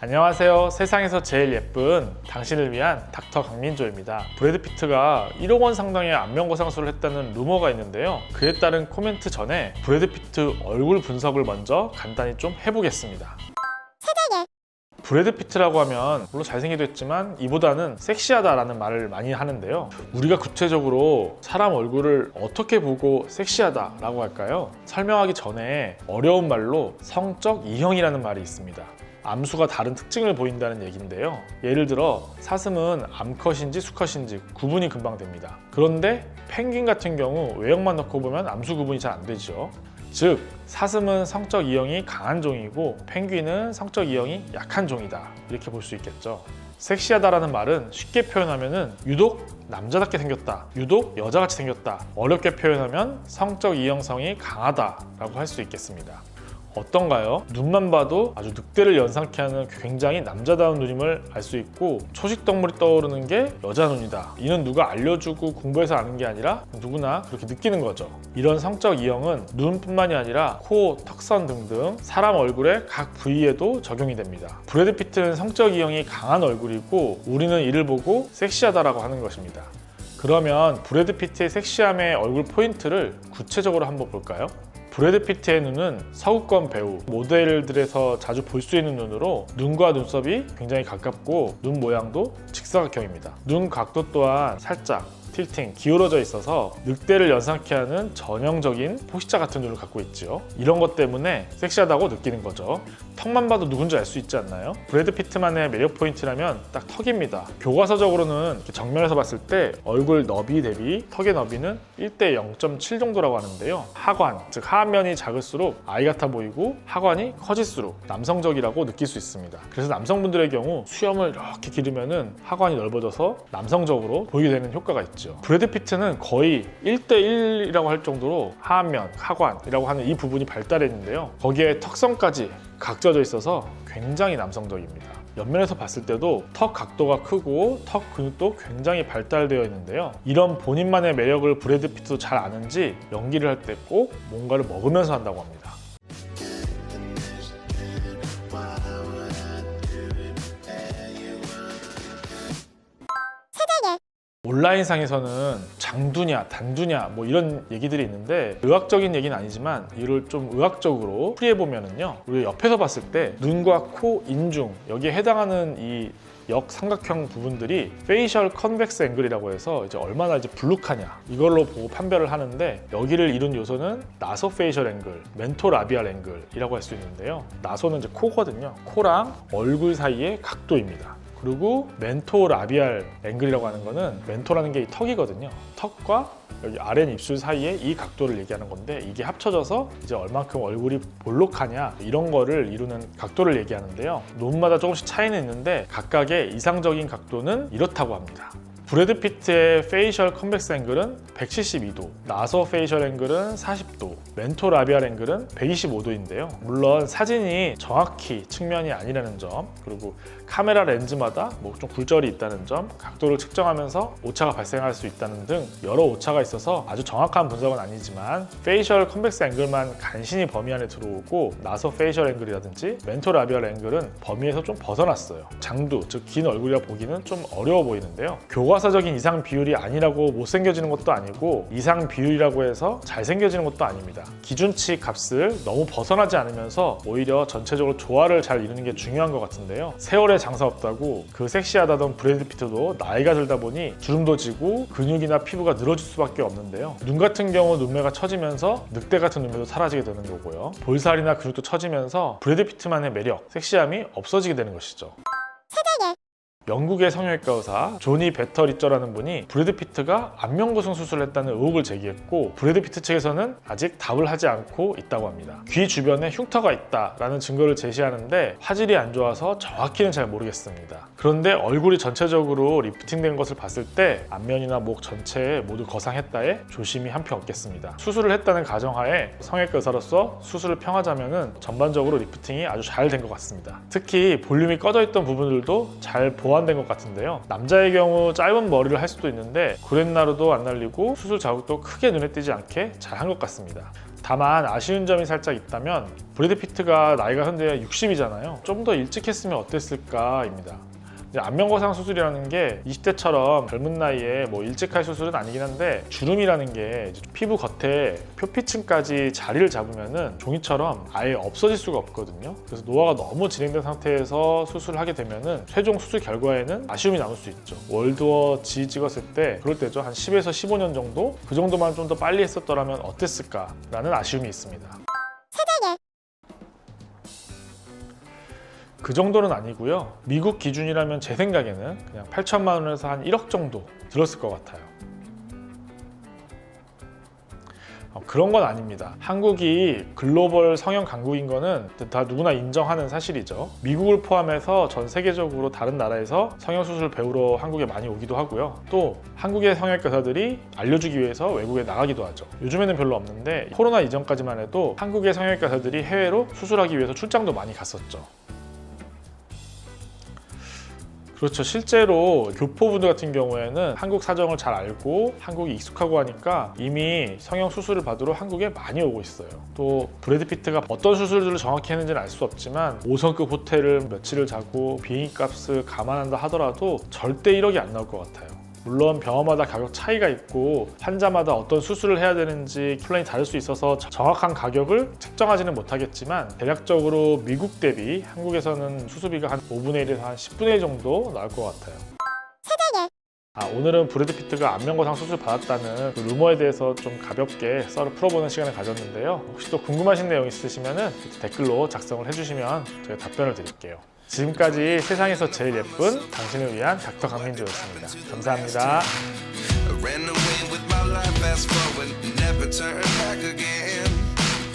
안녕하세요. 세상에서 제일 예쁜 당신을 위한 닥터 강민조입니다. 브래드 피트가 1억 원 상당의 안면 거상술을 했다는 루머가 있는데요. 그에 따른 코멘트 전에 브래드 피트 얼굴 분석을 먼저 간단히 좀 해보겠습니다. 브래드 피트라고 하면 물론 잘생기도 했지만 이보다는 섹시하다라는 말을 많이 하는데요. 우리가 구체적으로 사람 얼굴을 어떻게 보고 섹시하다라고 할까요? 설명하기 전에 어려운 말로 성적 이형이라는 말이 있습니다. 암수가 다른 특징을 보인다는 얘기인데요. 예를 들어 사슴은 암컷인지 수컷인지 구분이 금방 됩니다. 그런데 펭귄 같은 경우 외형만 넣고 보면 암수 구분이 잘 안 되죠. 즉 사슴은 성적 이형이 강한 종이고 펭귄은 성적 이형이 약한 종이다, 이렇게 볼 수 있겠죠. 섹시하다라는 말은 쉽게 표현하면 유독 남자답게 생겼다, 유독 여자같이 생겼다, 어렵게 표현하면 성적 이형성이 강하다라고 할 수 있겠습니다. 어떤가요? 눈만 봐도 아주 늑대를 연상케 하는 굉장히 남자다운 눈임을 알 수 있고, 초식동물이 떠오르는 게 여자 눈이다, 이는 누가 알려주고 공부해서 아는 게 아니라 누구나 그렇게 느끼는 거죠. 이런 성적 이형은 눈뿐만이 아니라 코, 턱선 등등 사람 얼굴의 각 부위에도 적용이 됩니다. 브래드 피트는 성적 이형이 강한 얼굴이고 우리는 이를 보고 섹시하다라고 하는 것입니다. 그러면 브래드 피트의 섹시함의 얼굴 포인트를 구체적으로 한번 볼까요? 브래드 피트의 눈은 서구권 배우, 모델들에서 자주 볼 수 있는 눈으로 눈과 눈썹이 굉장히 가깝고 눈 모양도 직사각형입니다. 눈 각도 또한 살짝 틸팅, 기울어져 있어서 늑대를 연상케 하는 전형적인 포식자 같은 눈을 갖고 있죠. 이런 것 때문에 섹시하다고 느끼는 거죠. 턱만 봐도 누군지 알 수 있지 않나요? 브래드 피트만의 매력 포인트라면 딱 턱입니다. 교과서적으로는 정면에서 봤을 때 얼굴 너비 대비 턱의 너비는 1대 0.7 정도라고 하는데요. 하관, 즉 하안면이 작을수록 아이 같아 보이고 하관이 커질수록 남성적이라고 느낄 수 있습니다. 그래서 남성분들의 경우 수염을 이렇게 기르면 하관이 넓어져서 남성적으로 보이게 되는 효과가 있죠. 브래드 피트는 거의 1대1이라고 할 정도로 하안면, 하관이라고 하는 이 부분이 발달했는데요. 거기에 턱선까지 각져져 있어서 굉장히 남성적입니다. 옆면에서 봤을 때도 턱 각도가 크고 턱 근육도 굉장히 발달되어 있는데요. 이런 본인만의 매력을 브래드 피트도 잘 아는지 연기를 할 때 꼭 뭔가를 먹으면서 한다고 합니다. 온라인상에서는 장두냐, 단두냐 뭐 이런 얘기들이 있는데 의학적인 얘기는 아니지만 이를 좀 의학적으로 풀이해보면요, 우리가 옆에서 봤을 때 눈과 코, 인중 여기에 해당하는 이 역삼각형 부분들이 페이셜 컨벡스 앵글이라고 해서 이제 얼마나 이제 불룩하냐 이걸로 보고 판별을 하는데, 여기를 이룬 요소는 나소 페이셜 앵글, 멘토 라비알 앵글이라고 할 수 있는데요. 나소는 이제 코거든요. 코랑 얼굴 사이의 각도입니다. 그리고 멘토 라비알 앵글이라고 하는 거는, 멘토라는 게 이 턱이거든요. 턱과 여기 아랫 입술 사이에 이 각도를 얘기하는 건데, 이게 합쳐져서 이제 얼만큼 얼굴이 볼록하냐 이런 거를 이루는 각도를 얘기하는데요. 눈마다 조금씩 차이는 있는데 각각의 이상적인 각도는 이렇다고 합니다. 브래드 피트의 페이셜 컨벡스 앵글은 172도, 나소 페이셜 앵글은 40도, 멘토 라비알 앵글은 125도인데요. 물론 사진이 정확히 측면이 아니라는 점, 그리고 카메라 렌즈마다 뭐 좀 굴절이 있다는 점, 각도를 측정하면서 오차가 발생할 수 있다는 등 여러 오차가 있어서 아주 정확한 분석은 아니지만, 페이셜 컨벡스 앵글만 간신히 범위 안에 들어오고 나소 페이셜 앵글이라든지 멘토 라비알 앵글은 범위에서 좀 벗어났어요. 장두, 즉 긴 얼굴이라 보기는 좀 어려워 보이는데요. 교과서적인 이상 비율이 아니라고 못생겨지는 것도 아니고 이상 비율이라고 해서 잘생겨지는 것도 아닙니다. 기준치 값을 너무 벗어나지 않으면서 오히려 전체적으로 조화를 잘 이루는 게 중요한 것 같은데요. 세월에 장사 없다고 그 섹시하다던 브래드 피트도 나이가 들다 보니 주름도 지고 근육이나 피부가 늘어질 수밖에 없는데요. 눈 같은 경우 눈매가 처지면서 늑대 같은 눈매도 사라지게 되는 거고요. 볼살이나 근육도 처지면서 브래드 피트만의 매력, 섹시함이 없어지게 되는 것이죠. 영국의 성형외과 의사 조니 배터리쩌라는 분이 브래드 피트가 안면거상 수술을 했다는 의혹을 제기했고, 브래드 피트 측에서는 아직 답을 하지 않고 있다고 합니다. 귀 주변에 흉터가 있다라는 증거를 제시하는데 화질이 안 좋아서 정확히는 잘 모르겠습니다. 그런데 얼굴이 전체적으로 리프팅된 것을 봤을 때 안면이나 목 전체에 모두 거상했다에 조심히 한 표 얻겠습니다. 수술을 했다는 가정하에 성형외과 의사로서 수술을 평하자면 전반적으로 리프팅이 아주 잘 된 것 같습니다. 특히 볼륨이 꺼져 있던 부분들도 잘 보완된 것 같은데요. 남자의 경우 짧은 머리를 할 수도 있는데 구렛나루도 안 날리고 수술 자국도 크게 눈에 띄지 않게 잘 한 것 같습니다. 다만 아쉬운 점이 살짝 있다면 브래드 피트가 나이가 현재 60이잖아요. 좀 더 일찍 했으면 어땠을까입니다. 이제 안면거상 수술이라는 게 20대처럼 젊은 나이에 뭐 일찍 할 수술은 아니긴 한데, 주름이라는 게 피부 겉에 표피층까지 자리를 잡으면은 종이처럼 아예 없어질 수가 없거든요. 그래서 노화가 너무 진행된 상태에서 수술을 하게 되면은 최종 수술 결과에는 아쉬움이 남을 수 있죠. 월드워 G 찍었을 때 그럴 때죠. 한 10에서 15년 정도? 그 정도만 좀 더 빨리 했었더라면 어땠을까라는 아쉬움이 있습니다. 그 정도는 아니고요. 미국 기준이라면 제 생각에는 그냥 8천만 원에서 한 1억 정도 들었을 것 같아요. 그런 건 아닙니다. 한국이 글로벌 성형 강국인 거는 다 누구나 인정하는 사실이죠. 미국을 포함해서 전 세계적으로 다른 나라에서 성형수술 배우러 한국에 많이 오기도 하고요. 또 한국의 성형외과 의사들이 알려주기 위해서 외국에 나가기도 하죠. 요즘에는 별로 없는데 코로나 이전까지만 해도 한국의 성형외과 의사들이 해외로 수술하기 위해서 출장도 많이 갔었죠. 그렇죠. 실제로 교포분들 같은 경우에는 한국 사정을 잘 알고 한국이 익숙하고 하니까 이미 성형 수술을 받으러 한국에 많이 오고 있어요. 또 브래드 피트가 어떤 수술들을 정확히 했는지는 알 수 없지만 5성급 호텔을 며칠을 자고 비행값을 감안한다 하더라도 절대 1억이 안 나올 것 같아요. 물론 병원마다 가격 차이가 있고 환자마다 어떤 수술을 해야 되는지 플랜이 다를 수 있어서 정확한 가격을 측정하지는 못하겠지만, 대략적으로 미국 대비 한국에서는 수술비가 한 5분의 1에서 한 10분의 1 정도 나올 것 같아요. 오늘은 브래드 피트가 안면거상 수술 받았다는 그 루머에 대해서 좀 가볍게 썰을 풀어보는 시간을 가졌는데요. 혹시 또 궁금하신 내용 있으시면 댓글로 작성을 해주시면 제가 답변을 드릴게요. 지금까지 세상에서 제일 예쁜 당신을 위한 닥터 강민조였습니다. 감사합니다.